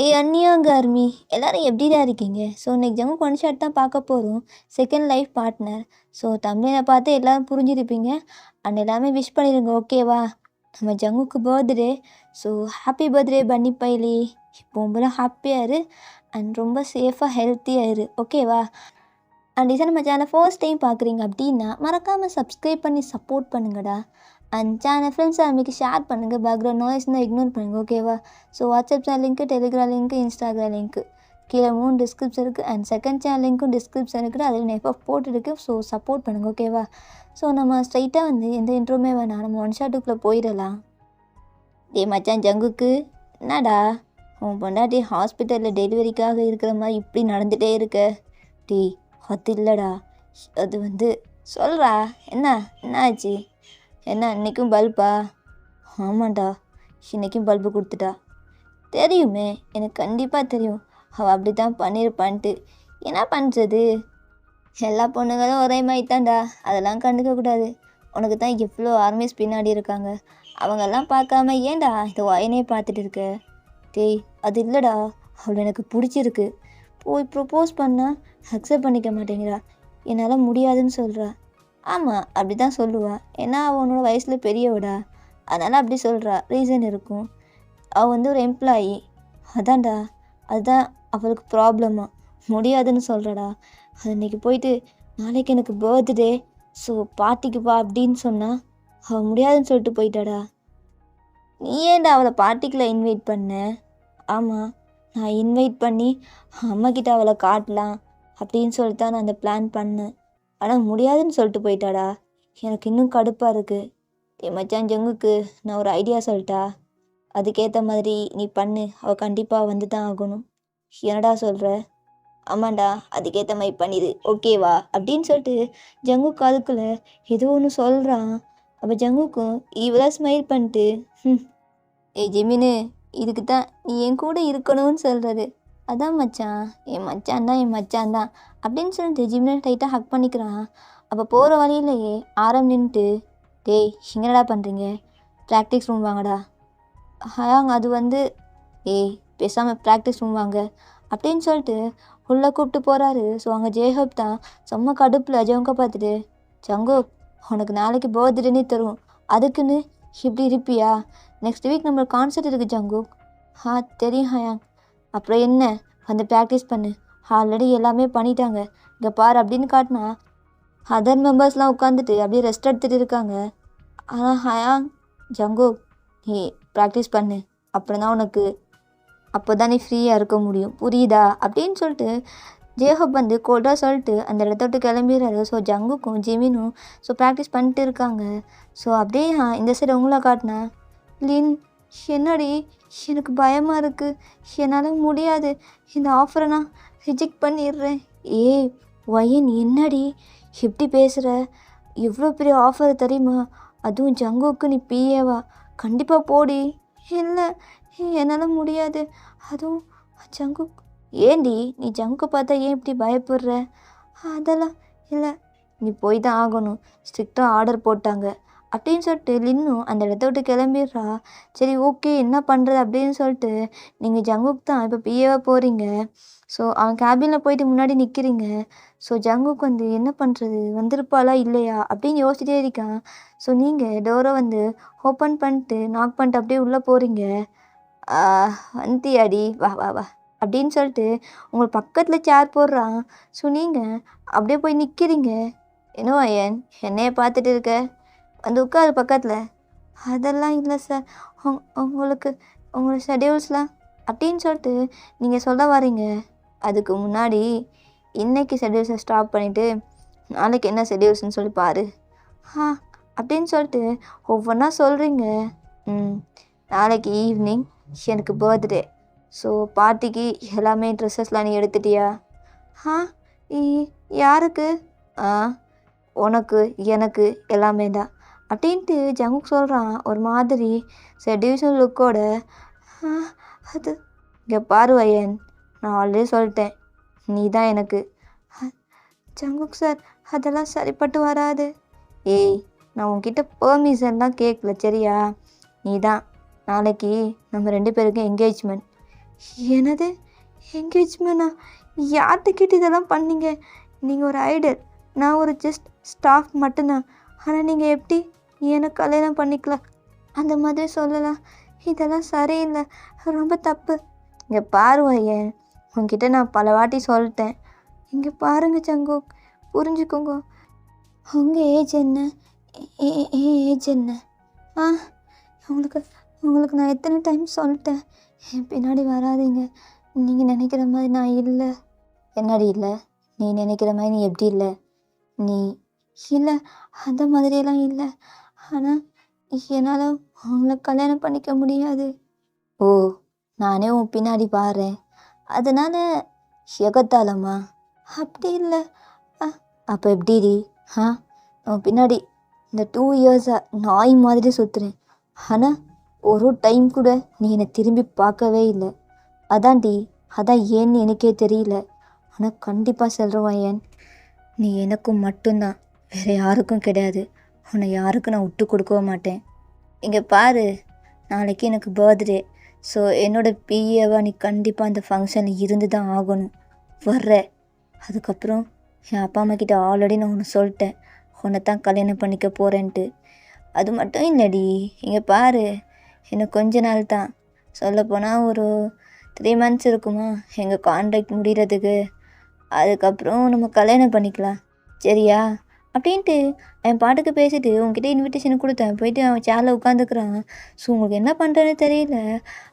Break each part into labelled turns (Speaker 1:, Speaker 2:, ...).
Speaker 1: ஏய் அன்னியாங்க ஆர்மி எல்லாரும் எப்படிடா இருக்கீங்க? ஸோ இன்னைக்கு ஜங்கு ஒன் ஷாட் தான் பார்க்க போகிறோம். Second life partner. ஸோ தம்ப்நெயிலை பார்த்து எல்லாரும் புரிஞ்சிருப்பீங்க. அண்ட் எல்லாமே விஷ் பண்ணிடுங்க ஓகேவா? நம்ம ஜங்குக்கு பர்த்டே. ஸோ ஹாப்பி பர்த்டே பன்னி பைலி. இப்போ ரொம்ப ஹாப்பியாக இரு அண்ட் ரொம்ப சேஃபாக ஹெல்த்தியாக இரு ஓகேவா? அண்ட் இதை நம்ம சேனல் ஃபர்ஸ்ட் டைம் பார்க்குறீங்க அப்படின்னா மறக்காமல் சப்ஸ்கிரைப் பண்ணி சப்போர்ட் பண்ணுங்கடா. அண்ட் சேனல் ஃப்ரெண்ட்ஸ் ஃபேமிலிக்கு ஷேர் பண்ணுங்கள். பேக்ரவுண்ட் நாய்ஸ்னால் இக்னோர் பண்ணுங்கள் ஓகேவா? So WhatsApp channel link, Telegram link, Instagram link கீழே 3 டிஸ்கிரிப்ஷன் இருக்குது. அண்ட் செகண்ட் சேனல் லிங்க்கும் டிஸ்கிரிப்ஷன் இருக்குது. அதில் நான் எப்போ போட்டுருக்கு. ஸோ சப்போர்ட் பண்ணுங்கள் ஓகேவா? ஸோ நம்ம ஸ்ட்ரைட்டாக வந்து எந்த இன்ட்ரோமே வேணாம், நம்ம ஒன் ஷாட்டுக்குள்ளே போயிடலாம். டே மச்சான் ஜங்குக்கு என்னடா உன் பொண்டாட்டி ஹாஸ்பிட்டலில் டெலிவரிக்காக இருக்கிற மாதிரி இப்படி நடந்துகிட்டே இருக்க? டே அது இல்லைடா, அது வந்து சொல்கிறா. என்ன ஆச்சு? என்ன இன்றைக்கும் பல்பா? ஆமாண்டா, இன்றைக்கும் பல்பு கொடுத்துட்டா. தெரியுமே, எனக்கு கண்டிப்பாக தெரியும் அவள் அப்படி தான் பண்ணியிருப்பான்ட்டு. என்ன பண்ணுறது, எல்லா பொண்ணுங்களும் ஒரே மாதிரி தான்டா, அதெல்லாம் கண்டுக்கக்கூடாது. உனக்கு தான் எவ்வளோ ஆர்மிஸ் பின்னாடி இருக்காங்க, அவங்கெல்லாம் பார்க்காம ஏன்டா இந்த வயனே பார்த்துட்டு இருக்க? டேய் அது இல்லைடா, அவள் எனக்கு பிடிச்சிருக்கு. போய் ப்ரொப்போஸ் பண்ணால் அக்செப்ட் பண்ணிக்க மாட்டேங்கிறா, என்னால் முடியாதுன்னு சொல்கிறா. ஆமாம் அப்படி தான் சொல்லுவாள், ஏன்னா அவள் உன்னோட வயசில் பெரியவடா, அதனால் அப்படி சொல்கிறா. ரீசன் இருக்கும், அவள் வந்து ஒரு எம்ப்ளாயி. அதான்டா, அதுதான் அவளுக்கு ப்ராப்ளமாக முடியாதுன்னு சொல்கிறடா. அது இன்றைக்கி போயிட்டு நாளைக்கு எனக்கு பர்த்டே, ஸோ பார்ட்டிக்கு வா அப்படின்னு சொன்னால் அவள் முடியாதுன்னு சொல்லிட்டு போயிட்டாடா. நீ ஏன்டா அவளை பார்ட்டிக்குள்ளே இன்வைட் பண்ண? ஆமாம், நான் இன்வைட் பண்ணி அம்மாக்கிட்ட அவளை காட்டலாம் அப்படின்னு சொல்லிட்டு தான் நான் அந்த பிளான் பண்ணேன். ஆனால் முடியாதுன்னு சொல்லிட்டு போயிட்டாடா. எனக்கு இன்னும் கடுப்பாக இருக்குது. மச்சான் ஜங்குக்கு நான் ஒரு ஐடியா சொல்லிட்டா, அதுக்கேற்ற மாதிரி நீ பண்ணு, அவள் கண்டிப்பாக வந்து தான் ஆகணும். என்னடா சொல்கிற? ஆமாண்டா, அதுக்கேற்ற மாதிரி பண்ணிடு ஓகேவா அப்படின்னு சொல்லிட்டு ஜங்கு காதுக்குள்ளே ஏதோ ஒன்று சொல்கிறான். அப்போ ஜங்குக்கும் இவளா ஸ்மைல் பண்ணிட்டு, ஏய் ஜெமினு, இதுக்கு தான் நீ என் கூட இருக்கணும்னு சொல்கிறது. அதான் மச்சான், என் மச்சான் தான் அப்படின்னு சொல்லிட்டு ஜிம்னை டைட்டாக ஹக் பண்ணிக்கிறான். அப்போ போகிற வழியிலேயே ஆரம் நின்றுட்டு, டேய் என்னடா பண்ணுறீங்க? ப்ராக்டிஸ் ரூம் வாங்கடா. அது வந்து ஏய் பேசாமல் ப்ராக்டிஸ் ரூம் வாங்க அப்படின்னு சொல்லிட்டு உள்ளே கூப்பிட்டு போகிறாரு. ஸோ அங்கே ஜேஹப் தான் செம்ம கடுப்பில் ஜங்கை பார்த்துட்டு, ஜங்கோ உனக்கு நாளைக்கு பர்த்டேனே தரும், அதுக்குன்னு இப்படி இருப்பியா? நெக்ஸ்ட் வீக் நம்மளுக்கு கான்சர்ட் இருக்குது ஜங்கு. தெரியும் ஹயாங். அப்புறம் என்ன, வந்து ப்ராக்டிஸ் பண்ணு, ஆல்ரெடி எல்லாமே பண்ணிட்டாங்க, இங்கே பாரு அப்படின்னு காட்டினா அதர் மெம்பர்ஸ்லாம் உட்காந்துட்டு அப்படியே ரெஸ்ட் எடுத்துகிட்டு இருக்காங்க. ஆனால் ஹயாங், ஜங்கு நீ ப்ராக்டிஸ் பண்ணு, அப்புறம் தான் உனக்கு அப்போ தான் நீ ஃப்ரீயாக இருக்க முடியும், புரியுதா அப்படின்னு சொல்லிட்டு ஜேஹப் வந்து கோல்டாக சொல்லிட்டு அந்த இடத்த விட்டு கிளம்பிடுறாரு. ஸோ ஜங்குக்கும் ஜிமினும் ஸோ ப்ராக்டிஸ் பண்ணிட்டு இருக்காங்க. ஸோ அப்படியே இந்த சைடு உங்களை காட்டினா, லின் என்னடி எனக்கு பயமாக இருக்குது, என்னால் முடியாது, இந்த ஆஃபரை நான் ரிஜெக்ட் பண்ணிடுறேன். ஏய் வயன் என்னடி எப்படி பேசுகிற? எவ்வளோ பெரிய ஆஃபர் தெரியுமா, அதுவும் ஜங்குக்கு நீ பிஏவா? கண்டிப்பாக போடி. இல்லை என்னால் முடியாது, அதுவும் ஜங்கு. ஏண்டி நீ ஜங்குக்கு பார்த்தா ஏன் இப்படி பயப்படுற? அதெல்லாம் இல்லை, நீ போய் தான் ஆகணும், ஸ்ட்ரிக்டாக ஆர்டர் போட்டாங்க அப்படின்னு சொல்லிட்டு லின்னும் அந்த இடத்த விட்டு கிளம்பிடுறா. சரி ஓகே என்ன பண்ணுறது அப்படின்னு சொல்லிட்டு நீங்கள் ஜங்குக்கு தான் இப்போ பிஏவாக போகிறீங்க. ஸோ அவன் கேபினில் போயிட்டு முன்னாடி நிற்கிறீங்க. ஸோ ஜங்குக்கு வந்து என்ன பண்ணுறது, வந்திருப்பாளா இல்லையா அப்படின்னு யோசிச்சிட்டே இருக்கான். ஸோ நீங்கள் டோரை வந்து ஓப்பன் பண்ணிட்டு நாக் பண்ணிட்டு அப்படியே உள்ளே போகிறீங்க. வந்தியாடி, வா வா வா அப்படின்னு சொல்லிட்டு உங்களுக்கு பக்கத்தில் சேர் போடுறான். ஸோ நீங்கள் அப்படியே போய் நிற்கிறீங்க. என்ன ஐயன் என்னைய பார்த்துட்டு இருக்க, வந்து உட்காரு பக்கத்தில். அதெல்லாம் இல்லை சார், உங்களுக்கு உங்களோட ஷெடியூல்ஸ்லாம் அப்படின்னு சொல்லிட்டு நீங்கள் சொல்ல வரீங்க. அதுக்கு முன்னாடி இன்றைக்கி ஷெடியூல்ஸை ஸ்டாப் பண்ணிவிட்டு நாளைக்கு என்ன ஷெடியூல்ஸ்னு சொல்லி பாரு அப்படின்னு சொல்லிட்டு ஒவ்வொன்றா சொல்கிறீங்க. நாளைக்கு ஈவினிங் எனக்கு பர்த்டே. ஸோ பார்ட்டிக்கு எல்லாமே ட்ரெஸ்ஸஸ்லாம் நீ எடுத்துட்டியா? யாருக்கு? உனக்கு எனக்கு எல்லாமே தான் அப்படின்ட்டு ஜங்குக் சொல்கிறான் ஒரு மாதிரி செடியூஷன் லுக்கோட. அது இங்கே பாரு ஐயன், நான் ஆல்ரெடி சொல்லிட்டேன், நீ தான் எனக்கு. ஜங்குக் சார் அதெல்லாம் சரிப்பட்டு வராது. ஏய் நான் உன்கிட்ட பெர்மிஷன்லாம் கேட்கல சரியா? நீ தான் நாளைக்கு நம்ம 2 பேருக்கும் என்கேஜ்மெண்ட். என்னது என்கேஜ்மெண்ட்டா? யார்கிட்ட கேட்டு இதெல்லாம் பண்ணீங்க? நீங்கள் ஒரு ஐடல், நான் ஒரு ஜஸ்ட் ஸ்டாஃப் மட்டும்தான். ஆனால் நீங்கள் எப்படி எனக்கு கல்யாணம் பண்ணிக்கலாம் அந்த மாதிரி சொல்லலாம்? இதெல்லாம் சரியில்லை, ரொம்ப தப்பு. இங்கே பாருவையன், உங்ககிட்ட நான் பல வாட்டி சொல்லிட்டேன். இங்கே பாருங்க சங்கோக், புரிஞ்சுக்கோங்க. உங்கள் ஏஜ் என்ன, ஏஜ் என்ன? ஆ உங்களுக்கு உங்களுக்கு நான் எத்தனை டைம் சொல்லிட்டேன், என் பின்னாடி வராதீங்க. நீங்கள் நினைக்கிற மாதிரி நான் இல்லை. என்னடி இல்லை? நீ நினைக்கிற மாதிரி நீ எப்படி இல்லை? நீ இல்லை, அந்த மாதிரியெல்லாம் இல்லை. ஆனால் என்னால் உங்களை கல்யாணம் பண்ணிக்க முடியாது. ஓ, நானே உன் பின்னாடி பாடுறேன் அதனால் எகத்தாலம்மா? அப்படி இல்லை. அப்போ எப்படிடி? உன் பின்னாடி இந்த 2 இயர்ஸாக நாய் மாதிரி சுற்றுறேன். ஆனால் ஒரு டைம் கூட நீ என்னை திரும்பி பார்க்கவே இல்லை. அதான்டி, அதான் ஏன்னு எனக்கே தெரியல. ஆனால் கண்டிப்பாக சொல்கிறேன், நீ எனக்கும் மட்டும்தான், வேறு யாருக்கும் கிடையாது. உன்னை யாருக்கும் நான் விட்டு கொடுக்கவும் மாட்டேன். இங்கே பாரு, நாளைக்கு எனக்கு பர்த்டே. ஸோ என்னோடய பிஏவா நீ கண்டிப்பாக அந்த ஃபங்க்ஷனில் இருந்து தான் ஆகணும். வர்ற. அதுக்கப்புறம் என் அப்பா அம்மா கிட்ட ஆல்ரெடி நான் ஒன்று சொல்லிட்டேன், உன்னை தான் கல்யாணம் பண்ணிக்க போகிறேன்ட்டு. அது மட்டும் இல்லடி, இங்கே பாரு, இன்னும் கொஞ்ச நாள் தான், சொல்லப்போனால் ஒரு 3 months இருக்குமா எங்கள் கான்ட்ராக்ட் முடிகிறதுக்கு. அதுக்கப்புறம் நம்ம கல்யாணம் பண்ணிக்கலாம், சரியா? அப்படின்ட்டு என் பாட்டுக்கு பேசிட்டு உங்ககிட்ட இன்விடேஷன் கொடுத்தேன். போயிட்டு அவன் சேரில் உட்காந்துக்கிறான். ஸோ உங்களுக்கு என்ன பண்ணுறதுன்னு தெரியல,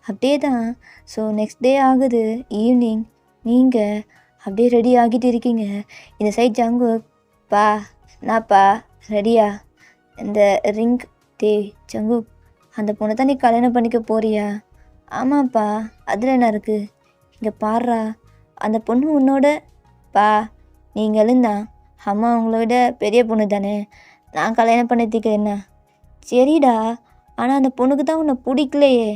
Speaker 1: அப்படியே தான். ஸோ நெக்ஸ்ட் டே ஆகுது ஈவினிங், நீங்கள் அப்படியே ரெடி ஆகிட்டு இருக்கீங்க. இந்த சைட் ஜங்கு, பா என்னப்பா ரெடியா? இந்த ரிங் டே ஜங்கு, அந்த பொண்ணை தான் நீ கல்யாணம் பண்ணிக்க போறியா? ஆமாப்பா, அதில் என்ன இருக்குது? இங்கே பாடுறா, அந்த பொண்ணு உன்னோட பா, நீங்களும் தான், அம்மா உங்களை விட பெரிய பொண்ணு தானே, நான் கல்யாணம் பண்ணதுக்கு என்ன? சரிடா, ஆனால் அந்த பொண்ணுக்கு தான் உன்னை பிடிக்கலையே.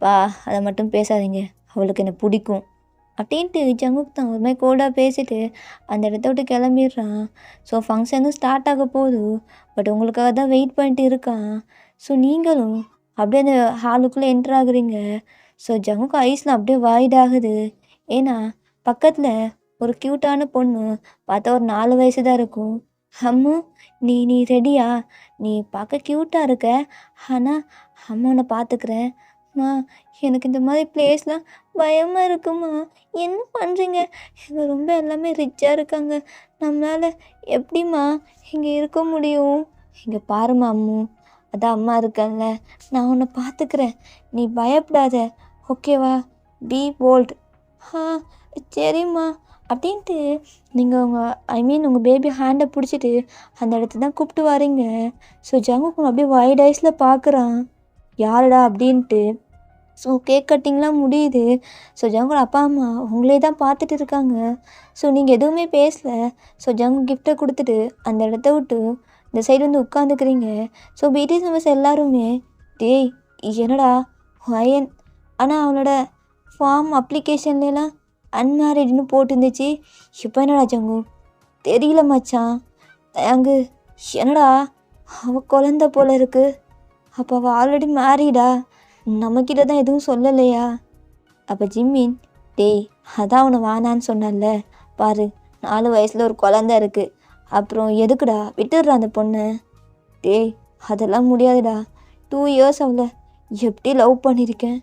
Speaker 1: பா, அதை மட்டும் பேசாதீங்க, அவளுக்கு என்னை பிடிக்கும் அப்படின்ட்டு ஜங்குக் தான் ஒரு மாதிரி கோல்டாக பேசிட்டு அந்த இடத்த விட்டு கிளம்பிடுறான். ஸோ ஃபங்க்ஷனும் ஸ்டார்ட் ஆக போகுது. பட் உங்களுக்காக தான் வெயிட் பண்ணிட்டு இருக்கான். ஸோ நீங்களும் அப்படியே அந்த ஹாலுக்குள்ளே என்ட்ரு ஆகுறீங்க. ஸோ ஜங்குக்கு ஐஸில் அப்படியே வாய்ட் ஆகுது. ஏன்னா பக்கத்தில் ஒரு க்யூட்டான பொண்ணு, பார்த்தா ஒரு 4 வயசு தான் இருக்கும். அம்மு, நீ நீ ரெடியா? நீ பார்க்க க்யூட்டாக இருக்க, ஆனால் அம்மா உன்னை பார்த்துக்கிறேன். மா, எனக்கு இந்த மாதிரி பிளேஸ்லாம் பயமாக இருக்குமா, என்ன பண்ணுறீங்க? இங்கே ரொம்ப எல்லாமே ரிச்சாக இருக்காங்க, நம்மளால் எப்படிம்மா இங்கே இருக்க முடியும்? இங்கே பாரும்மா அம்மு, அதான் அம்மா இருக்கேன்ல, நான் உன்னை பார்த்துக்கிறேன், நீ பயப்படாத, ஓகேவா? B bolt. சரிம்மா அப்படின்ட்டு நீங்கள் உங்கள் பேபி ஹேண்டை பிடிச்சிட்டு அந்த இடத்த தான் கூப்பிட்டு வரீங்க. ஸோ ஜங்குக்கு அப்படியே வைட் ஐஸில் பார்க்குறான், யாருடா அப்படின்ட்டு. ஸோ கேக் கட்டிங்லாம் முடியுது. ஸோ ஜங்கோட அப்பா அம்மா உங்களே தான் பார்த்துட்டு இருக்காங்க. ஸோ நீங்கள் எதுவுமே பேசலை. ஸோ ஜங்கு கிஃப்ட்டை கொடுத்துட்டு அந்த இடத்த விட்டு இந்த சைடு வந்து உட்காந்துக்கிறீங்க. ஸோ பிடிஎஸ் மெம்பர்ஸ் எல்லாருமே, டேய் என்னடா வயன், ஆனால் அவனோட ஃபார்ம் அப்ளிகேஷன்லாம் அன்மேரிட்னு போட்டுருந்துச்சு, இப்போ என்னடா ஜங்கு? தெரியல மச்சான். அங்கு என்னடா அவள் குழந்த போல இருக்குது, அப்போ அவள் ஆல்ரெடி மேரீடா, நம்மக்கிட்ட தான் எதுவும் சொல்லலையா? அப்போ ஜிம்மின், டேய் அதான் அவனை வானான்னு சொன்னான்ல, பாரு 4 வயசில் ஒரு குழந்த இருக்குது, அப்புறம் எதுக்குடா விட்டுடுறா அந்த பொண்ணை? டேய் அதெல்லாம் முடியாதுடா, 2 இயர்ஸ் அவளை எப்படி லவ் பண்ணியிருக்கேன்,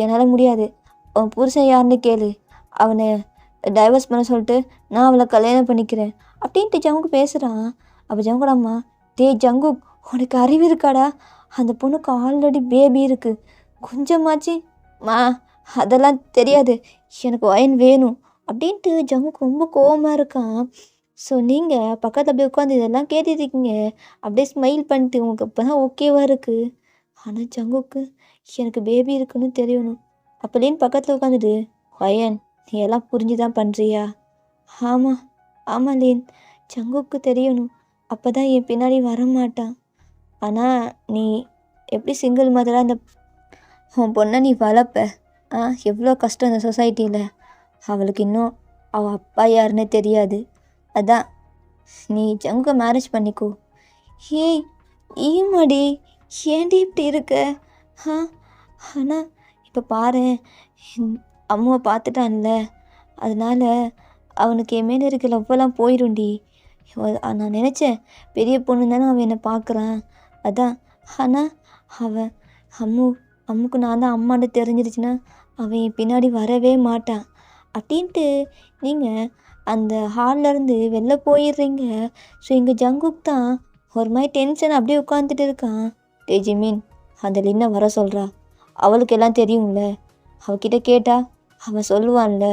Speaker 1: என்னால் முடியாது. அவன் புருஷன் யாருன்னு கேளு, அவனை டைவர்ஸ் பண்ண சொல்லிட்டு நான் அவளை கல்யாணம் பண்ணிக்கிறேன் அப்படின்ட்டு ஜங்குக்கு பேசுகிறான். அப்போ ஜங்கோட அம்மா, டேய் ஜங்குக், உனக்கு அறிவு இருக்காடா? அந்த பொண்ணுக்கு ஆல்ரெடி பேபி இருக்குது, கொஞ்சமாச்சு மா அதெல்லாம் தெரியாது, எனக்கு ஒயன் வேணும் அப்படின்ட்டு ஜங்குக்கு ரொம்ப கோவமாக இருக்கான். ஸோ நீங்கள் பக்கத்தில் அப்படியே உட்காந்து இதெல்லாம் கேட்டுட்ருக்கீங்க, அப்படியே ஸ்மைல் பண்ணிட்டு உங்களுக்கு அப்போ தான் ஓகேவாக இருக்குது. ஆனால் ஜங்குக்கு எனக்கு பேபி இருக்குன்னு தெரியணும். அப்போலேன்னு பக்கத்தில் உட்காந்துட்டு, ஒயன் நீ எல்லாம் புரிஞ்சு தான் பண்ணுறியா? ஆமாம் ஆமாம் லேன், ஜங்குக்கு தெரியணும், அப்போ தான் என் பின்னாடி வரமாட்டான். ஆனால் நீ எப்படி சிங்கிள் மதராக அந்த உன் பொண்ணை நீ வளர்ப்ப? எவ்வளோ கஷ்டம் இந்த சொசைட்டியில். அவளுக்கு இன்னும் அவள் அப்பா யாருன்னு தெரியாது. அதான் நீ ஜங்குக்கு மேரேஜ் பண்ணிக்கோ. ஏய் ஈமாடி, ஏன்டி இப்படி இருக்க? ஆனால் இப்போ பாரு, அம்மாவை பார்த்துட்டான்ல, அதனால அவனுக்கு என் மேலே இருக்க லவ்வெல்லாம் போயிரும்டி. நான் நினச்சேன் பெரிய பொண்ணு தானே அவன் என்னை பார்க்குறான், அதான். ஆனால் அவன் அம்முக்கு நான் தான் அம்மான்னு தெரிஞ்சிருச்சுன்னா அவன் என் பின்னாடி வரவே மாட்டான் அப்படின்ட்டு நீங்கள் அந்த ஹால்லேருந்து வெளில போயிடுறீங்க. ஸோ எங்கள் ஜங்குக் தான் ஒரு மாதிரி டென்ஷன் அப்படியே உட்காந்துட்டு இருக்கான். ஜிமின், அந்த லின்னை வர சொல்கிறா, அவளுக்கு எல்லாம் தெரியும்ல, அவகிட்ட கேட்டா அவன் சொல்லுவான்ல.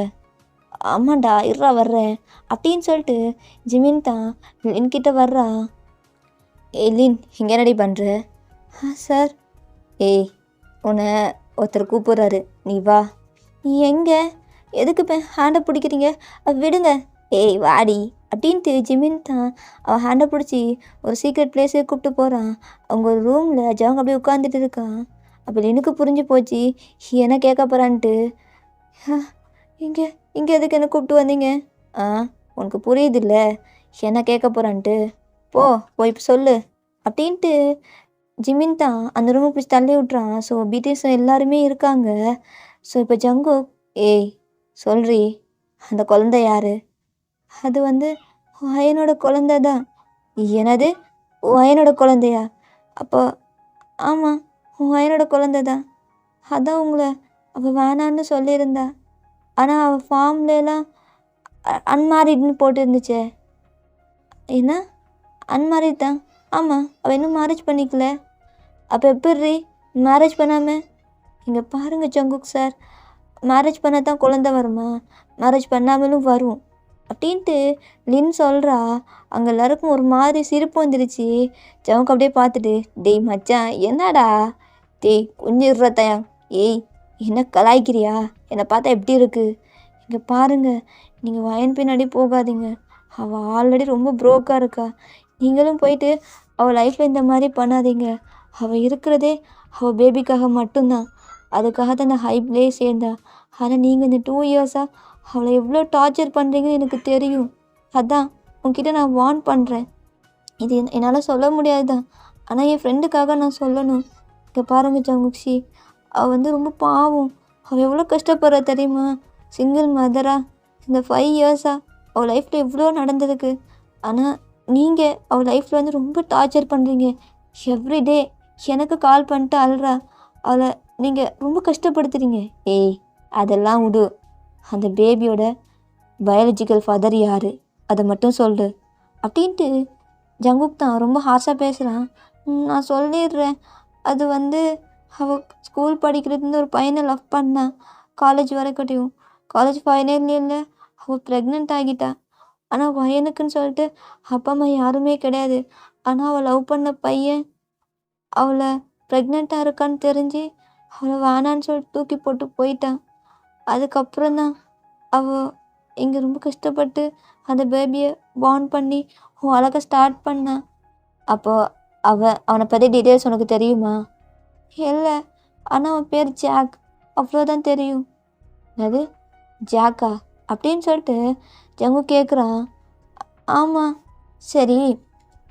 Speaker 1: ஆமாண்டா, இருறா வர்றேன் அப்படின்னு சொல்லிட்டு ஜிமின் தான் லின்கிட்ட வர்றா. லின், இங்கே என்னடி பண்ணுற? சார். ஏய், உன்னை ஒருத்தர் கூப்பிட்றாரு, நீ வா. நீ எங்கே? எதுக்கு இப்போ ஹேண்டை பிடிக்கிறீங்க? விடுங்க. ஏய் வாடி அப்படின்ட்டு ஜிமின் தான் அவன் ஹேண்டை பிடிச்சி ஒரு சீக்ரெட் பிளேஸுக்கு கூப்பிட்டு போகிறான். அவங்க ஒரு ரூமில் ஜவங்க அப்படியே உட்காந்துட்டு இருக்கான். அப்போ எனக்கு புரிஞ்சு போச்சு என்ன கேட்க போகிறான்ட்டு. இங்கே இங்கே எதுக்கு என்ன கூப்பிட்டு வந்தீங்க? உனக்கு புரியுதில்ல என்ன கேட்க போகிறான்ட்டு. போய் சொல்லு அப்படின்ட்டு ஜிமின் தான் அந்த ரூமை பிடிச்சி தள்ளி விட்றான். ஸோ பிடிஎஸ் எல்லாருமே இருக்காங்க. ஸோ இப்போ ஜங்குக், ஏய் சொல்றி, அந்த குழந்தை யார்? அது வயனோட குழந்தை தான். என்னது, வயனோட குழந்தையா? அப்போ ஆமாம், வயனோட குழந்தை தான். அதான் உங்களை அவள் வேணான்னு சொல்லியிருந்தா. ஆனால் அவள் ஃபார்ம்லாம் அன்மேரிட்னு போட்டு இருந்துச்சே. என்ன அன்மேரிட் தான்? ஆமாம், அவள் இன்னும் மேரேஜ் பண்ணிக்கல. அப்போ எப்படி மேரேஜ் பண்ணாமல்? இங்கே பாருங்கள் ஜங்குக் சார், மேரேஜ் பண்ணால் தான் குழந்த வருமா? மேரேஜ் பண்ணாமலும் வரும் அப்படின்ட்டு லின் சொல்கிறா. அங்கே எல்லாருக்கும் ஒரு மாதிரி சிரிப்பு வந்துடுச்சு. ஜங்குக் அப்படியே பார்த்துட்டு, டேய் மச்சான் என்னடா, டேய் கொஞ்சம் இருறத்தையா, ஏய் என்ன கலாய்க்கிறியா? என்னை பார்த்தா எப்படி இருக்குது? இங்கே பாருங்கள், நீங்கள் வயன் பின்னாடி போகாதீங்க, அவள் ஆல்ரெடி ரொம்ப ப்ரோக்காக இருக்கா. நீங்களும் போயிட்டு அவள் லைஃப்பில் இந்த மாதிரி பண்ணாதீங்க. அவள் இருக்கிறதே அவள் பேபிக்காக மட்டும்தான். அதுக்காக தான் நான் ஹைப்லேயே சேர்ந்தா. ஆனால் நீங்கள் இந்த 2 இயர்ஸாக அவளை எவ்வளோ டார்ச்சர் பண்ணுறீங்கன்னு எனக்கு தெரியும். அதான் உங்ககிட்ட நான் வார்ன் பண்ணுறேன். இது என்னால் சொல்ல முடியாது தான், ஆனால் என் ஃப்ரெண்டுக்காக நான் சொல்லணும். இங்கே பாருங்கள் ஜங்குக்ஷி, அவள் ரொம்ப பாவம். அவள் எவ்வளோ கஷ்டப்படுறா தெரியுமா? சிங்கிள் மதராக இந்த 5 இயர்ஸாக அவள் லைஃப்பில் எவ்வளோ நடந்திருக்கு. ஆனால் நீங்கள் அவள் லைஃப்பில் ரொம்ப டார்ச்சர் பண்ணுறீங்க. எவ்ரிடே எனக்கு கால் பண்ணிட்டு அழுறா. அவளை நீங்கள் ரொம்ப கஷ்டப்படுத்துறீங்க. ஏய் அதெல்லாம் விடு, அந்த பேபியோட பயாலஜிக்கல் ஃபாதர் யார் அதை மட்டும் சொல்லு அப்படின்ட்டு ஜங்குக் தான் ரொம்ப ஹார்ஷாக பேசுகிறான். நான் சொல்லிடுறேன், அது அவள் ஸ்கூல் படிக்கிறதுலேருந்து ஒரு பையனை லவ் பண்ணான். காலேஜ் வரைக்கட்டும், காலேஜ் ஃபைனல் இயரில் அவள் ப்ரெக்னென்ட் ஆகிட்டா. ஆனால் பையனுக்குன்னு சொல்லிட்டு அப்பா அம்மா யாருமே கிடையாது. ஆனால் அவள் லவ் பண்ண பையன் அவளை ப்ரெக்னெண்ட்டாக இருக்கான்னு தெரிஞ்சு அவளை வேணான்னு சொல்லிட்டு தூக்கி போட்டு போயிட்டான். அதுக்கப்புறம் தான் அவள் இங்கே ரொம்ப கஷ்டப்பட்டு அந்த பேபியை பார்ன் பண்ணி அழகாக ஸ்டார்ட் பண்ணான். அப்போ அவனை பற்றி டீட்டெயில்ஸ் உனக்கு தெரியுமா? இல்லை, ஆனால் அவன் பேர் ஜாக், அவ்வளோதான் தெரியும். அது ஜாக்கா அப்படின்னு சொல்லிட்டு ஜங்கு கேட்குறான். ஆமாம், சரி,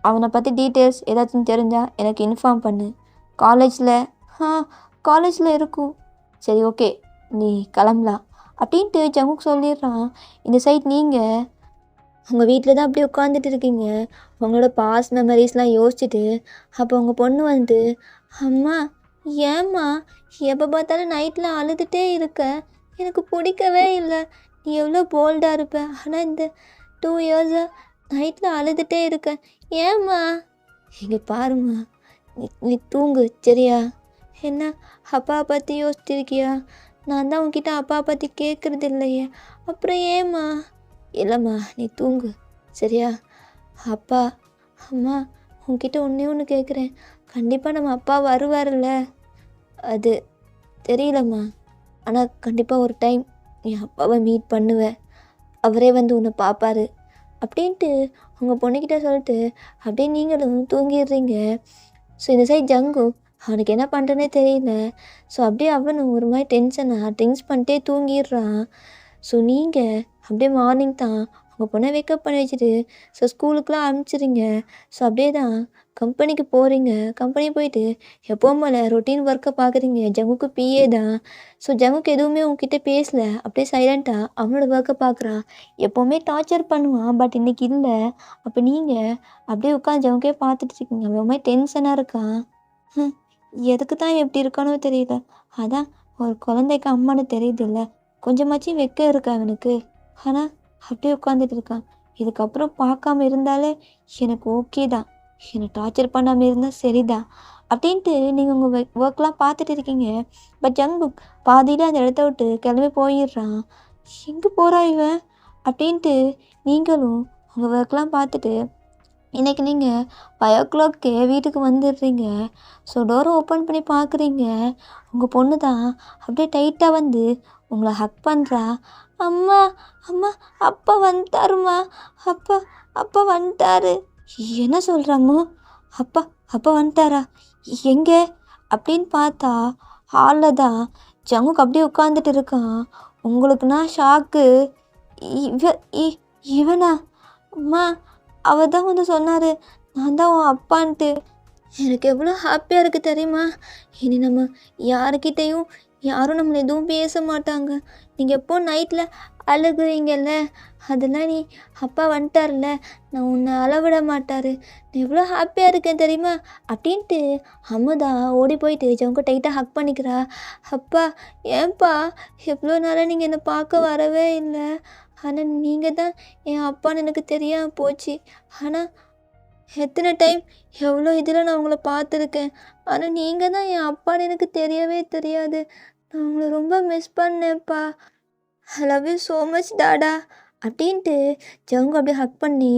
Speaker 1: அவனை பற்றி டீட்டெயில்ஸ் ஏதாச்சும் தெரிஞ்சால் எனக்கு இன்ஃபார்ம் பண்ணு. காலேஜில் இருக்கும். சரி ஓகே, நீ கிளம்பலாம் அப்படின்ட்டு ஜங்குக் சொல்லிடுறான். இந்த சைட் நீங்கள் உங்கள் வீட்டில் தான் அப்படியே உட்காந்துட்டு இருக்கீங்க, உங்களோட பாஸ்ட் மெமரிஸ்லாம் யோசிச்சுட்டு. அப்போ உங்கள் பொண்ணு அம்மா ஏம்மா எப்போ பார்த்தாலும் நைட்டில் அழுதுகிட்டே இருக்க, எனக்கு பிடிக்கவே இல்லை, நீ எவ்வளோ போல்டாக இருப்ப, ஆனால் இந்த 2 இயர்ஸாக நைட்டில் அழுதுகிட்டே இருக்க, ஏம்மா? இங்கே பாரும்மா, நீ தூங்கு சரியா? என்ன அப்பாவை பற்றி யோசிச்சிருக்கியா? நான் தான் உன்கிட்ட அப்பாவை பற்றி கேட்குறது இல்லையே, அப்புறம் ஏம்மா? இல்லைம்மா, நீ தூங்கு சரியா? அப்பா அம்மா, உன்கிட்ட ஒன்று கேட்குறேன், கண்டிப்பாக நம்ம அப்பா வருவார்ல? அது தெரியலம்மா, ஆனால் கண்டிப்பாக ஒரு டைம் நீ அப்பாவை மீட் பண்ணுவேன், அவரே உன்னை பார்ப்பாரு அப்படின்ட்டு உங்கள் பொண்ணுக்கிட்ட சொல்லிட்டு அப்படியே நீங்களும் தூங்கிடுறீங்க. ஸோ இந்த சைட் ஜங்கு அவனுக்கு என்ன பண்ணுறனே தெரியல. ஸோ அப்படியே அவனும் ஒரு மாதிரி டென்ஷனாக ட்ரிங்க்ஸ் பண்ணிட்டே தூங்கிடுறான். ஸோ நீங்கள் அப்படியே மார்னிங் தான் உங்கள் பொண்ணை வேக்கப் பண்ணி வச்சுட்டு ஸோ ஸ்கூலுக்குலாம் அனுப்பிச்சிடுங்க. ஸோ அப்படியே தான் கம்பெனிக்கு போகிறீங்க. கம்பெனி போயிட்டு எப்பவும் போல ரொட்டீன் ஒர்க்கை பார்க்குறீங்க. ஜங்குக்கு பிஏ தான். ஸோ ஜங்குக்கு எதுவுமே உங்ககிட்ட பேசல. அப்படியே சைலண்ட்டாக அவனோட ஒர்க்கை பார்க்குறான். எப்போவுமே டார்ச்சர் பண்ணுவான். பட் இன்னைக்கு இல்லை. அப்போ நீங்கள் அப்படியே உட்காந்து ஜங்குக்கே பார்த்துட்டு இருக்கீங்க. அவன் ரொம்ப டென்ஷனாக இருக்கான். எதுக்கு தான் எப்படி இருக்கானோ தெரியல. அதான் ஒரு குழந்தைக்கு அம்மான்னு தெரியுதுல்ல. கொஞ்சமாச்சும் வெக்கம் இருக்கா அவனுக்கு. ஆனால் அப்படியே உட்காந்துட்டு இருக்கான். இதுக்கப்புறம் பார்க்காம இருந்தாலே எனக்கு ஓகே தான். என்னை டார்ச்சர் பண்ணாமல் இருந்தால் சரிதான் அப்படின்ட்டு நீங்கள் உங்கள் ஒர்க்லாம் பார்த்துட்டு இருக்கீங்க. பட் ஜங்குக் பாதியில் அந்த இடத்த விட்டு கிளம்பி போயிடுறான். எங்கே போகிறான் இவன் அப்படின்ட்டு நீங்களும் உங்கள் ஒர்க்லாம் பார்த்துட்டு இன்றைக்கி நீங்கள் 5 o'clock வீட்டுக்கு வந்துடுறீங்க. ஸோ டோரை ஓப்பன் பண்ணி பார்க்குறீங்க. உங்கள் பொண்ணு தான் அப்படியே டைட்டாக வந்து உங்களை ஹக் பண்ணுறா. அம்மா அம்மா அப்பா வந்துட்டாருமா, அப்பா அப்பா வந்துட்டாரு. என்ன சொல்கிறாமோ? அப்பா அப்பா வந்துட்டாரா? எங்கே அப்படின்னு பார்த்தா ஹாலில் தான் ஜங்குக்கு அப்படியே உட்காந்துட்டு இருக்கான். உங்களுக்குன்னா ஷாக்கு. இவனா? அம்மா அவர் தான் வந்து சொன்னார் நான் தான் உன் அப்பான்ட்டு. எனக்கு எவ்வளோ ஹாப்பியாக இருக்குது தெரியுமா? இனி நம்ம யாருக்கிட்டேயும் யாரும் நம்மளை எதுவும் பேச மாட்டாங்க. நீங்கள் எப்போ நைட்டில் அழுகுவீங்கல்ல, அதெல்லாம் நீ அப்பா வந்துட்டார்ல, நான் உன்னை அளவிட மாட்டார். நான் எவ்வளோ ஹாப்பியாக இருக்கேன் தெரியுமா அப்படின்ட்டு அமுதா ஓடி போயிட்டு ஜவுங்க டைட்டாக ஹக் பண்ணிக்கிறா. அப்பா ஏன்பா எவ்வளோ நாளாக நீங்கள் என்னை பார்க்க வரவே இல்லை. ஆனால் நீங்கள் தான் என் அப்பான்னு எனக்கு தெரியாமல் போச்சு. ஆனால் எத்தனை டைம் எவ்வளோ இதில் நான் உங்களை பார்த்துருக்கேன். ஆனால் நீங்கள் தான் என் அப்பான்னு எனக்கு தெரியவே தெரியாது. நான் உங்களை ரொம்ப மிஸ் பண்ணேன்ப்பா. I love you so much tata அப்படின்ட்டு ஜவுங்க அப்படியே ஹக் பண்ணி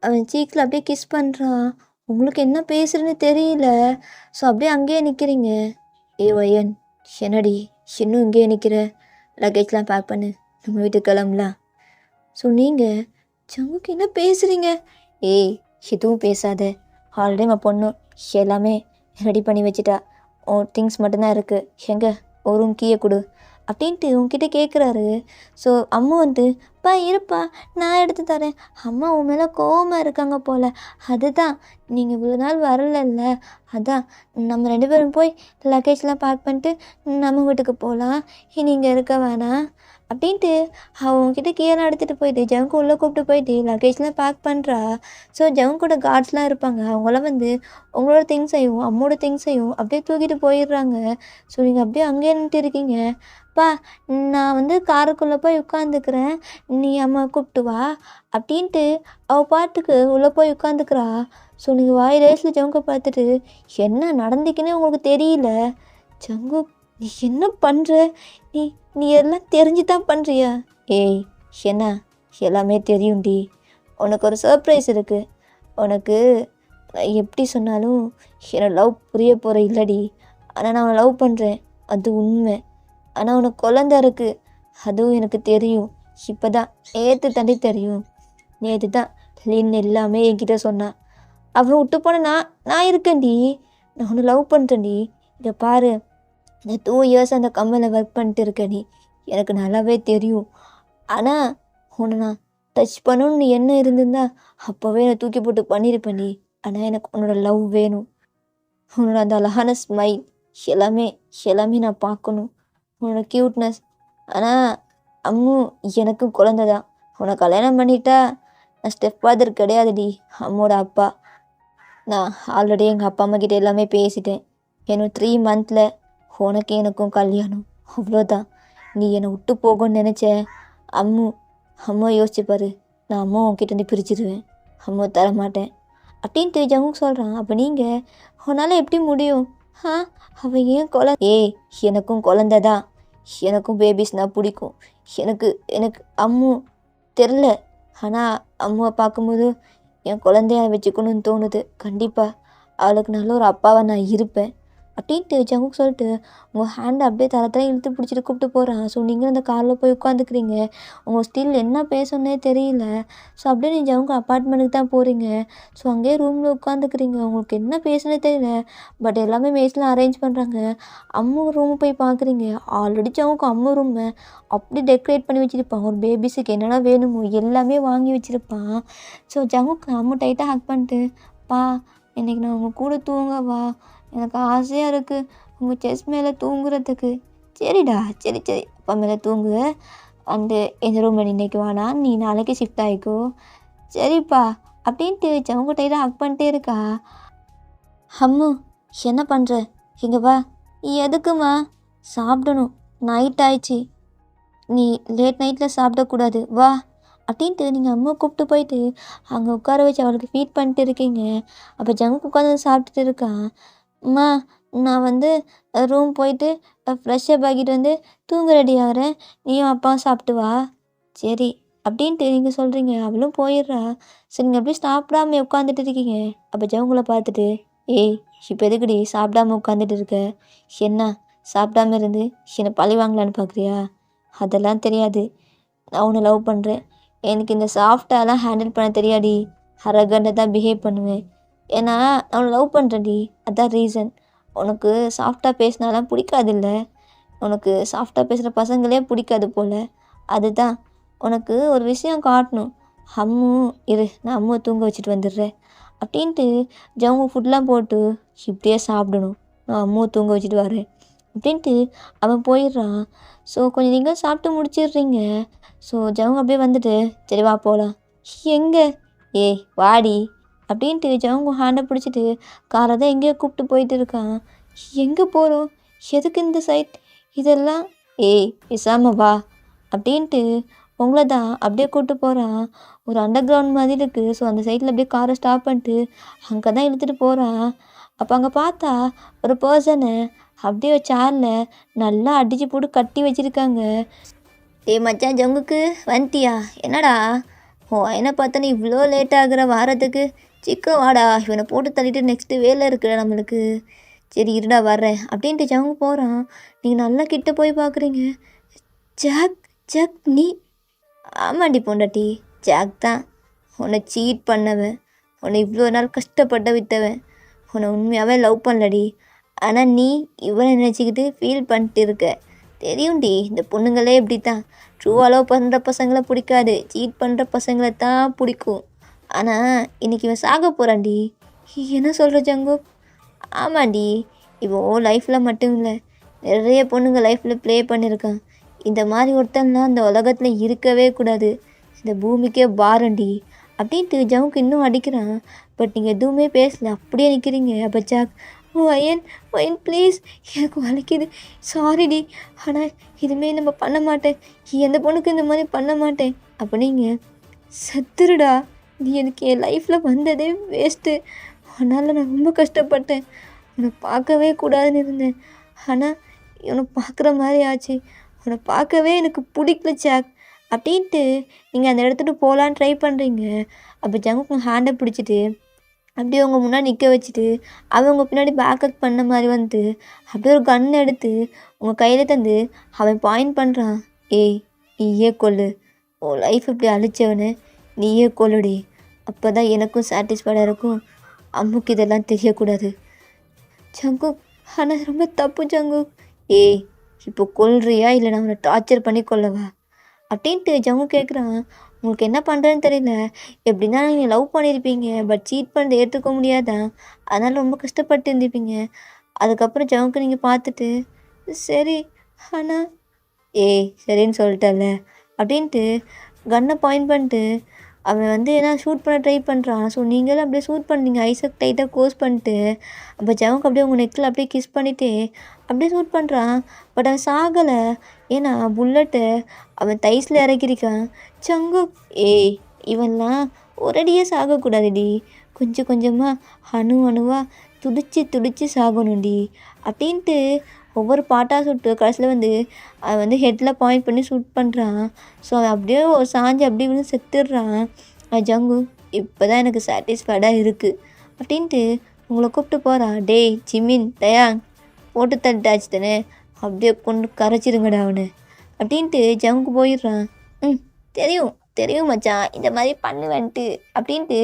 Speaker 1: அவன் சீக்கில் அப்படியே கிஸ் பண்ணுறான். உங்களுக்கு என்ன பேசுகிறேன்னு தெரியல. ஸோ அப்படியே அங்கேயே நிற்கிறீங்க. வயன் என்னடி இன்னும் இங்கேயே நிற்கிற? லக்கேஜ்லாம் பேக் பண்ணு, நம்ம வீட்டுக்கு கிளம்பலாம். ஸோ நீங்கள் ஜங்குக்கு என்ன பேசுகிறீங்க? எதுவும் பேசாத. ஆல்ரெடி நம்ம பொண்ணு எல்லாமே ரெடி பண்ணி வச்சுட்டா. திங்ஸ் மட்டும்தான் இருக்குது. எங்கே ஒரு ரூம் கீயை கொடு அப்படின்ட்டு உங்ககிட்ட கேட்குறாரு. ஸோ அம்மா வந்து பா இருப்பா நான் எடுத்து தரேன். அம்மா உன் மேலே கோவமாக இருக்காங்க போல். அதுதான் நீங்கள் இவ்வளோ நாள் வரலல்ல, அதான் நம்ம 2 பேரும் போய் லக்கேஜ்லாம் பேக் பண்ணிட்டு நம்ம வீட்டுக்கு போகலாம். இனி இங்கே இருக்க வேணாம் அப்படின்ட்டு அவங்கக்கிட்ட கீழெலாம் எடுத்துகிட்டு போயிட்டு ஜவுங்க உள்ளே கூப்பிட்டு போயிட்டு லக்கேஜ்லாம் பேக் பண்ணுறா. ஸோ ஜவுங்கூட கார்ட்ஸ்லாம் இருப்பாங்க. அவங்களாம் வந்து உங்களோட திங்ஸையும் அம்மோட திங்ஸையும் அப்படியே தூக்கிட்டு போயிடுறாங்க. ஸோ நீங்கள் அப்படியே அங்கேயே நின்றுட்டு இருக்கீங்க. பா நான் வந்து காருக்குள்ளே போய் உட்காந்துக்கிறேன், நீ அம்மா கூப்பிட்டு வா அப்படின்ட்டு அவள் பாட்டுக்கு உள்ளே போய் உட்காந்துக்கிறா. ஸோ நீங்கள் வாய் ரேஸில் ஜவுங்க பார்த்துட்டு என்ன நடந்துக்குன்னே உங்களுக்கு தெரியல. ஜங்கு நீ என்ன பண்ணுற? நீ நீ எல்லாம் தெரிஞ்சு தான் பண்ணுறியா? என்ன எல்லாமே தெரியும்டி. உனக்கு ஒரு சர்ப்ரைஸ் இருக்குது. உனக்கு எப்படி சொன்னாலும் என்னை லவ் புரிய போகிற இல்லடி. ஆனால் நான் அவனை லவ் பண்ணுறேன், அது உண்மை. ஆனால் உனக்கு குழந்த இருக்குது, அதுவும் எனக்கு தெரியும். இப்போ தான் நேற்று தண்டி தெரியும். நேற்று தான் லின் எல்லாமே என்கிட்ட சொன்னான். அவன் விட்டு போன நான் இருக்கேன்டி. நான் உன்னை லவ் பண்ணுறேன்டி. இதை பாரு, இந்த 2 years அந்த கம்பெனியில் ஒர்க் பண்ணிட்டு இருக்கேன்டி. எனக்கு நல்லாவே தெரியும். ஆனால் உன்னை நான் டச் பண்ணணும்னு என்ன இருந்திருந்தா அப்போவே என்னை தூக்கி போட்டு பண்ணியிருப்பேன்டி. ஆனால் எனக்கு உன்னோட லவ் வேணும். உன்னோட அந்த அழகான ஸ்மைல் எல்லாமே நான் பார்க்கணும். உன்னோட க்யூட்னஸ். ஆனால் அம்மு எனக்கும் குழந்தை தான். உன்னை கல்யாணம் பண்ணிட்டா நான் ஸ்டெப் ஃபாதர் கிடையாதுடி, அம்மோட அப்பா. நான் ஆல்ரெடி எங்கள் அப்பா அம்மா கிட்ட எல்லாமே பேசிட்டேன். இன்னும் 3 months உனக்கு எனக்கும் கல்யாணம், அவ்வளோதான். நீ என்னை விட்டு போகணும்னு நினச்சேன். அம்மா யோசிச்சுப்பாரு, நான் அம்மா உன்கிட்டேருந்து பிரிச்சிடுவேன், அம்மா தரமாட்டேன் அப்படின்ட்டு ஜங்குக் சொல்கிறான். அப்போ நீங்கள் உன்னால் எப்படி முடியும்? அவன் ஏன் எனக்கும் குழந்தை தான். எனக்கும் பேபிஸ்னால் பிடிக்கும். எனக்கு அம்மு தெரில. ஆனால் அம்மாவை பார்க்கும்போது என் குழந்தைய வச்சுக்கணும்னு தோணுது. கண்டிப்பாக அவளுக்கு நல்ல ஒரு அப்பாவை நான் இருப்பேன். அப்படின்ட்டு ஜங்குக் சொல்லிட்டு உங்கள் ஹேண்டை அப்படியே தர இழுத்து பிடிச்சிட்டு கூப்பிட்டு போகிறான். ஸோ நீங்களும் அந்த காரில் போய் உட்காந்துக்கிறீங்க. உங்கள் ஸ்டில் என்ன பேசணுன்னே தெரியல. ஸோ அப்படியே நீ ஜங்குக் அப்பார்ட்மெண்ட்டுக்கு தான் போகிறீங்க. ஸோ அங்கேயே ரூமில் உட்காந்துக்கிறீங்க. உங்களுக்கு என்ன பேசுனே தெரியல. பட் எல்லாமே மெய்ஸ்லாம் அரேஞ்ச் பண்ணுறாங்க. அம்மு ரூமு போய் பார்க்குறீங்க. ஆல்ரெடி ஜங்குக் அம்மு ரூமை அப்படி டெக்கரேட் பண்ணி வச்சுருப்பான். ஒரு பேபிஸுக்கு என்னென்ன வேணுமோ எல்லாமே வாங்கி வச்சுருப்பான். ஸோ ஜங்குக் அம்மு டைட்டாக ஹக் பண்ணிட்டு, "பா, இன்றைக்கி நான் உங்கள் கூட தூங்கவா? எனக்கு ஆசையாக இருக்குது உங்கள் செஸ்ட் மேலே தூங்குறதுக்கு." "சரிடா, சரி சரி, அப்பா மேலே தூங்கு. அண்டு இந்த ரூமில் இன்றைக்கி வேணாம், நீ நாளைக்கு ஷிஃப்ட் ஆகிக்கோ." "சரிப்பா." அப்படின்ட்டு ஜங்குக் டைட்டாக ஹக் பண்ணிட்டே இருக்கா. "அம்மு, என்ன பண்ணுற? இங்கே வா." "எதுக்குமா?" "சாப்பிடணும், நைட் ஆயிடுச்சு. நீ லேட் நைட்டில் சாப்பிடக்கூடாது, வா." அப்படின்ட்டு நீங்கள் அம்மா கூப்பிட்டு போயிட்டு அங்கே உட்கார வச்சு அவளுக்கு ஃபீட் பண்ணிட்டு இருக்கீங்க. அப்போ ஜங்குக் உட்காந்து சாப்பிட்டுட்டு இருக்கான். "அம்மா, நான் வந்து ரூம் போயிட்டு ஃப்ரெஷ்ஷப் ஆகிட்டு வந்து தூங்க ரெடி ஆகிறேன். நீயும் அப்பாவும் சாப்பிட்டு வா." "சரி." அப்படின்ட்டு நீங்கள் சொல்கிறீங்க. அவளும் போயிடுறா. சரி, நீங்கள் அப்படியே சாப்பிடாம உட்காந்துட்டு இருக்கீங்க. அப்போ ஜவுங்களை பார்த்துட்டு, "ஏய், இப்போ எதுக்குடி சாப்பிடாம உட்காந்துட்டு இருக்க? என்ன சாப்பிடாம இருந்து என்னை பழி வாங்கலான்னு பார்க்குறியா? அதெல்லாம் தெரியாது. நான் உன்னை லவ் பண்ணுறேன். எனக்கு இந்த சாஃப்டாலாம் ஹேண்டில் பண்ண தெரியாடி. அரகண்ட்டாக தான் பிஹேவ் பண்ணுவேன். ஏன்னா நான் உன்னை லவ் பண்ணுறேன்டி, அதான் ரீசன். உனக்கு சாஃப்டாக பேசினாலாம் பிடிக்காதில்ல. உனக்கு சாஃப்டாக பேசுகிற பசங்களே பிடிக்காது போல். அதுதான் உனக்கு ஒரு விஷயம் காட்டணும். அம்மு, இரு, நான் அம்முவை தூங்க வச்சுட்டு வந்துடுறேன்." அப்படின்ட்டு ஜவுங்க ஃபுட்லாம் போட்டு, "இப்படியே சாப்பிடணும், நான் அம்முவை தூங்க வச்சுட்டு வரேன்." அப்படின்ட்டு அவன் போயிடுறான். ஸோ கொஞ்சம் நீங்கள் சாப்பிட்டு முடிச்சிடுறீங்க. ஸோ ஜவுங்க அப்படியே வந்துட்டு, "சரி வா போகலாம்." "எங்கே?" "ஏய் வாடி." அப்படின்ட்டு ஜவுங்க ஹேண்டை பிடிச்சிட்டு காரை தான் எங்கேயோ கூப்பிட்டு போயிட்டு இருக்கான். "எங்கே போகிறோம்? எதுக்கு இந்த சைட் இதெல்லாம்?" "ஏய் பேசாம வா." அப்படின்ட்டு உங்களை தான் அப்படியே கூப்பிட்டு போகிறான். ஒரு அண்டர் கிரவுண்ட் மாதிரி இருக்குது. ஸோ அந்த சைடில் அப்படியே காரை ஸ்டாப் பண்ணிட்டு அங்கே தான் இழுத்துட்டு போகிறான். அப்போ அங்கே பார்த்தா ஒரு பர்சனை அப்படியே சேரில் நல்லா அடித்து போட்டு கட்டி வச்சுருக்காங்க. "டேய் மச்சான், ஜங்குக்கு வந்துட்டியா? என்னடா என்ன பார்த்தா நீ இவ்வளோ லேட் ஆகுற வாரத்துக்கு? சீக்கிரம் வாடா, இவனை போட்டு தள்ளிட்டு நெக்ஸ்ட்டு வேலை இருக்குடா நம்மளுக்கு." "சரி இருடா வர்றேன்." அப்படின்ட்டு ஜங்கு போகிறான். நீங்கள் நல்லா கிட்ட போய் பார்க்குறீங்க. "ஜாக், ஜாக் நீ?" "ஆமாண்டி பொண்டாட்டி, ஜாக் தான். உன்னை சீட் பண்ணவன், உன்னை இவ்வளோ நாள் கஷ்டப்பட்ட விற்றவன். உன்னை உண்மையாகவே லவ் பண்ணலடி. ஆனால் நீ இவனை நினச்சிக்கிட்டு ஃபீல் பண்ணிட்டு இருக்க. தெரியும்டி, இந்த பொண்ணுங்களே இப்படி தான். ட்ரூவாக லவ் பண்ணுற பசங்களை பிடிக்காது, சீட் பண்ணுற பசங்களை தான் பிடிக்கும். ஆனால் இன்றைக்கி இவன் சாக போகிறான்டி." "என்ன சொல்கிற ஜங்குக்?" "ஆமாண்டி, இவன் லைஃப்பில் மட்டும் இல்லை, நிறைய பொண்ணுங்க லைஃப்பில் ப்ளே பண்ணியிருக்கான். இந்த மாதிரி ஒருத்தன்லாம் இந்த உலகத்தில் இருக்கவே கூடாது. இந்த பூமிக்கே பாரண்டி." அப்படின்ட்டு ஜவுக்கு இன்னும் அடிக்கிறான். பட் நீங்கள் எதுவுமே பேசல, அப்படியே நிற்கிறீங்க. அப்போ ஜாக், "வயன், வயன் ப்ளீஸ், எனக்கு வலிக்குது, சாரிடி. ஆனால் இதுமாரி நம்ம பண்ண மாட்டேன், எந்த பொண்ணுக்கு இந்த மாதிரி பண்ண மாட்டேன்." அப்போ நீங்கள், "செத்துருடா, நீ எனக்கு என் லைஃப்பில் வந்ததே வேஸ்ட்டு. அதனால் நான் ரொம்ப கஷ்டப்பட்டேன். உன்னை பார்க்கவே கூடாதுன்னு இருந்தேன். ஆனால் இவனை பார்க்குற மாதிரி ஆச்சு. உன்னை பார்க்கவே எனக்கு பிடிக்கல ஜாக்." அப்படின்ட்டு நீங்கள் அந்த இடத்துக்கு போகலான்னு ட்ரை பண்ணுறீங்க. அப்போ ஜங்குக் உங்கள் ஹேண்டை பிடிச்சிட்டு அப்படியே உங்கள் முன்னாடி நிற்க வச்சுட்டு அவன் உங்கள் பின்னாடி பேக்கப் பண்ண மாதிரி வந்து அப்படியே ஒரு கன் எடுத்து உங்கள் கையில் தந்து அவன் பாயிண்ட் பண்ணுறான். "ஏய், நீயே கொல்லு. உன் லைஃப் இப்படி அழிச்சவனு நீயே கொல்லுடி. அப்போ தான் எனக்கும் சாட்டிஸ்ஃபைடாக இருக்கும். அம்முக்கு இதெல்லாம் தெரியக்கூடாது." "ஜங்குக், ஆனால் ரொம்ப தப்பு ஜங்குக்." "ஏய், இப்போ கொல்றியா இல்லை நான் உன்னை டார்ச்சர் பண்ணி கொல்லவா?" அப்படின்ட்டு ஜங்கு கேட்குறான். உங்களுக்கு என்ன பண்ணுறதுன்னு தெரியல. எப்படின்னா நீங்கள் லவ் பண்ணியிருப்பீங்க, பட் சீட் பண்ணுறதை ஏற்றுக்க முடியாதான், அதனால் ரொம்ப கஷ்டப்பட்டு இருந்திருப்பீங்க. அதுக்கப்புறம் ஜங்குக்கு நீங்கள் பார்த்துட்டு, "சரி, ஆனால்." "ஏய் சரின்னு சொல்லிட்டல." அப்படின்ட்டு கன்னை பாயிண்ட் பண்ணிட்டு அவன் வந்து ஏன்னா ஷூட் பண்ண ட்ரை பண்ணுறான். ஸோ நீங்களும் அப்படியே ஷூட் பண்ணுறீங்க, ஐஸை டைட்டாக க்ளோஸ் பண்ணிட்டு. அப்போ ஜவுக்கு அப்படியே உங்கள் நெக்கில் அப்படியே கிஸ் பண்ணிவிட்டு அப்படியே ஷூட் பண்ணுறான். பட் அவன் சாகலை. ஏன்னா புல்லட்டு அவன் தைஸில் இறக்கிருக்கான். ஜங்குக், "ஏய், இவன்லாம் ஒரடியே சாகக்கூடாதுடி. கொஞ்சம் கொஞ்சமாக அணுவாக துடிச்சு துடிச்சு சாகணும்டி." அப்படின்ட்டு ஒவ்வொரு பாட்டாக சுட்டு கடைசியில் வந்து அவன் வந்து ஹெட்டில் பாயிண்ட் பண்ணி ஷூட் பண்ணுறான். ஸோ அவன் அப்படியே ஒரு சாஞ்சு அப்படியே வந்து செத்துடுறான். ஜங்கு, "இப்போ தான் எனக்கு சாட்டிஸ்ஃபைடாக இருக்குது." அப்படின்ட்டு உங்களை கூப்பிட்டு போகிறான். "டேய் ஜிமின், தயாங், போட்டு தட்டாச்சு தானே, அப்படியே கொண்டு கரைச்சிருங்கடா அவனை அப்படின்ட்டு ஜங்குக்கு போயிடுறான். ம் தெரியும் தெரியும் மச்சான் இந்த மாதிரி பண்ணுவேன்ட்டு அப்படின்ட்டு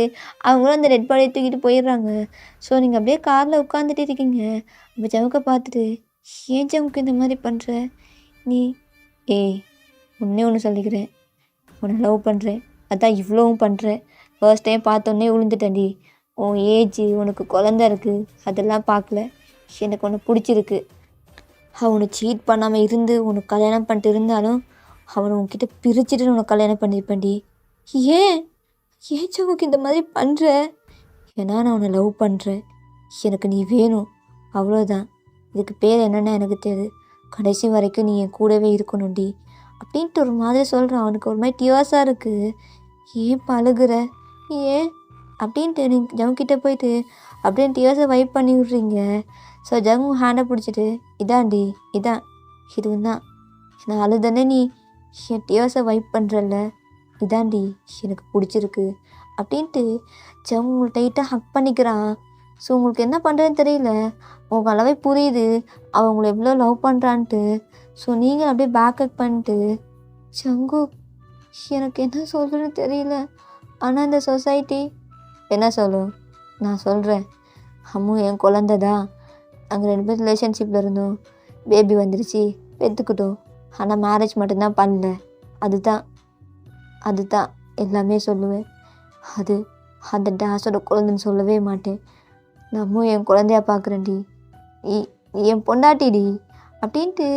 Speaker 1: அவங்களும் அந்த டெட் பாடியை தூக்கிட்டு போயிடுறாங்க. ஸோ நீங்கள் அப்படியே காரில் உட்காந்துட்டு இருக்கீங்க. அப்போ ஜமுக்கை பார்த்துட்டு, ஏன் ஜமுக்கு இந்த மாதிரி பண்ணுற நீ? ஏய் ஒன்றே ஒன்று சொல்லிக்கிறேன், உன்னை லவ் பண்ணுறேன், அதான் இவ்வளோவும் பண்ணுறேன். ஃபர்ஸ்ட் டைம் பார்த்தோன்னே விழுந்துட்டேன்டி. உன் ஏஜ், உனக்கு குழந்த இருக்குது, அதெல்லாம் பார்க்கல. எனக்கு உன்னை பிடிச்சிருக்கு. அவனை சீட் பண்ணாமல் இருந்து உனக்கு கல்யாணம் பண்ணிட்டு இருந்தாலும் அவனை உன்கிட்ட பிரிச்சுட்டு உனக்கு கல்யாணம் பண்ணியிருப்பேன்டி. ஏன் ஏன் சவுக்கு இந்த மாதிரி பண்ணுற? ஏன்னா நான் உன்னை லவ் பண்ணுறேன், எனக்கு நீ வேணும், அவ்வளோதான். இதுக்கு பேர் என்னென்னா எனக்கு தெரியுது. கடைசி வரைக்கும் நீ என் கூடவே இருக்கணும்டி அப்படின்ட்டு ஒரு மாதிரி சொல்கிறான். அவனுக்கு ஒரு மாதிரி டியோஸாக இருக்குது. ஏன் பழுகுற ஏன் அப்படின்ட்டு நீங்கள் ஜவுக்கிட்ட போயிட்டு அப்படியே டியோஸை வைப் பண்ணி விட்றீங்க. ஸோ ஜங்கு ஹேண்டை பிடிச்சிட்டு, இதாண்டி இதான் இதுவும் தான் நான் அழுதானே நீ என் டியோஸை வைப் பண்ணுறல்ல, இதாண்டி எனக்கு பிடிச்சிருக்கு அப்படின்ட்டு ஜங்கு உங்களை டைட்டாக ஹக் பண்ணிக்கிறான். ஸோ உங்களுக்கு என்ன பண்ணுறதுன்னு தெரியல. உங்களுக்கு நல்லாவே புரியுது அவன் உங்களை எவ்வளோ லவ் பண்ணுறான்ட்டு. ஸோ நீங்கள் அப்படியே பேக்கப் பண்ணிட்டு, ஜங்கு எனக்கு என்ன சொல்கிறேன்னு தெரியல, ஆனால் இந்த சொசைட்டி என்ன சொல்லும்? நான் சொல்கிறேன், அம்மு என் குழந்த தான், நாங்கள் 2 பேர் ரிலேஷன்ஷிப்பில் இருந்தோம், பேபி வந்துடுச்சு, பெற்றுக்கிட்டோம், ஆனால் மேரேஜ் மட்டும்தான் பண்ணல. அதுதான் அதுதான் எல்லாமே சொல்லுவேன். அது அந்த டேஸோட குழந்தைன்னு சொல்லவே மாட்டேன். நம்மும் என் குழந்தையா பார்க்குறேன்டி, என் பொண்டாட்டிடி அப்படின்ட்டு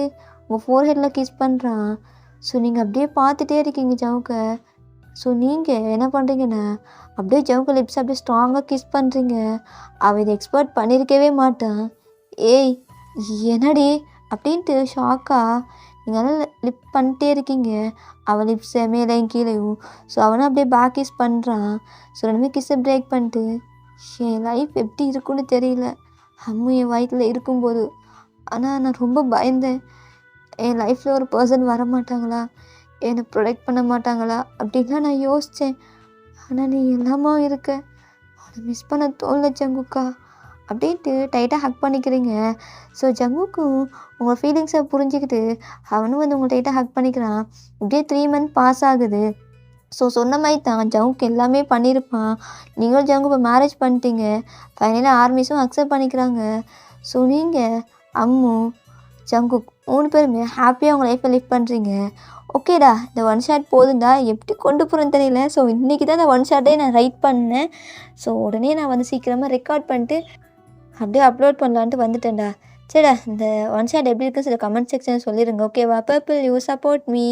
Speaker 1: உங்கள் ஃபோர்ஹெட்டில் கிஸ் பண்ணுறான். ஸோ நீங்கள் அப்படியே பார்த்துட்டே இருக்கீங்க ஜவுக்கை. ஸோ நீங்கள் என்ன பண்ணுறீங்கன்னா அப்படியே ஜவுக்க லிப்ஸ் அப்படியே ஸ்ட்ராங்காக கிஸ் பண்ணுறீங்க. அவள் இதை எக்ஸ்பெக்ட் பண்ணியிருக்கவே மாட்டான். ஏய் என்னடி அப்படின்ட்டு ஷாக்காக நீங்கள் நல்லா லிப் பண்ணிட்டே இருக்கீங்க. அவள் லிப்ஸை மேலேயும் கீழேயும். ஸோ அவனும் அப்படியே பேக் கிஸ் பண்ணுறான். ஸோ 2 கிஸ்ஸை பிரேக் பண்ணிட்டு, என் லைஃப் எப்படி இருக்குன்னு தெரியல அம்மு என் வயிற்றில் இருக்கும்போது, ஆனால் நான் ரொம்ப பயந்தேன். என் லைஃப்பில் ஒரு பர்சன் வர மாட்டாங்களா, என்னை ப்ரொடெக்ட் பண்ண மாட்டாங்களா அப்படின்லாம் நான் யோசித்தேன். ஆனால் நீ எல்லாமா இருக்க, அவனை மிஸ் பண்ண தோணல ஜங்குக்கா அப்படின்ட்டு டைட்டாக ஹக் பண்ணிக்கிறீங்க. ஸோ ஜங்குக்கும் உங்கள் ஃபீலிங்ஸை புரிஞ்சுக்கிட்டு அவனும் வந்து உங்களை டைட்டாக ஹக் பண்ணிக்கிறான். இப்படியே 3 மந்த் பாஸ் ஆகுது. ஸோ சொன்ன மாதிரி தான் ஜங்குக்கு எல்லாமே பண்ணியிருப்பான். நீங்களும் ஜங்கு இப்போ மேரேஜ் பண்ணிட்டீங்க. ஃபைனலாக ஆர்மிஸும் அக்செப்ட் பண்ணிக்கிறாங்க. ஸோ நீங்கள் அம்மு ஜங்குக் 3 பேருமே ஹாப்பியாக உங்கள் லைஃப்பை லிவ் பண்ணுறீங்க. ஓகேடா, இந்த 1 ஷாட் போதும்டா, எப்படி கொண்டு போகிறேன்னு தெரியல. ஸோ இன்றைக்கி தான் இந்த 1 ஷாட்டே நான் ரைட் பண்ணேன். ஸோ உடனே நான் வந்து சீக்கிரமாக ரெக்கார்ட் பண்ணிட்டு அப்படியே அப்லோட் பண்ணலான்ட்டு வந்துட்டேன்டா. சரிடா, இந்த 1 ஷாட் எப்படி இருக்குன்னு சில கமெண்ட் செக்ஷன் சொல்லிடுங்க. ஓகேவா? Purple you support me.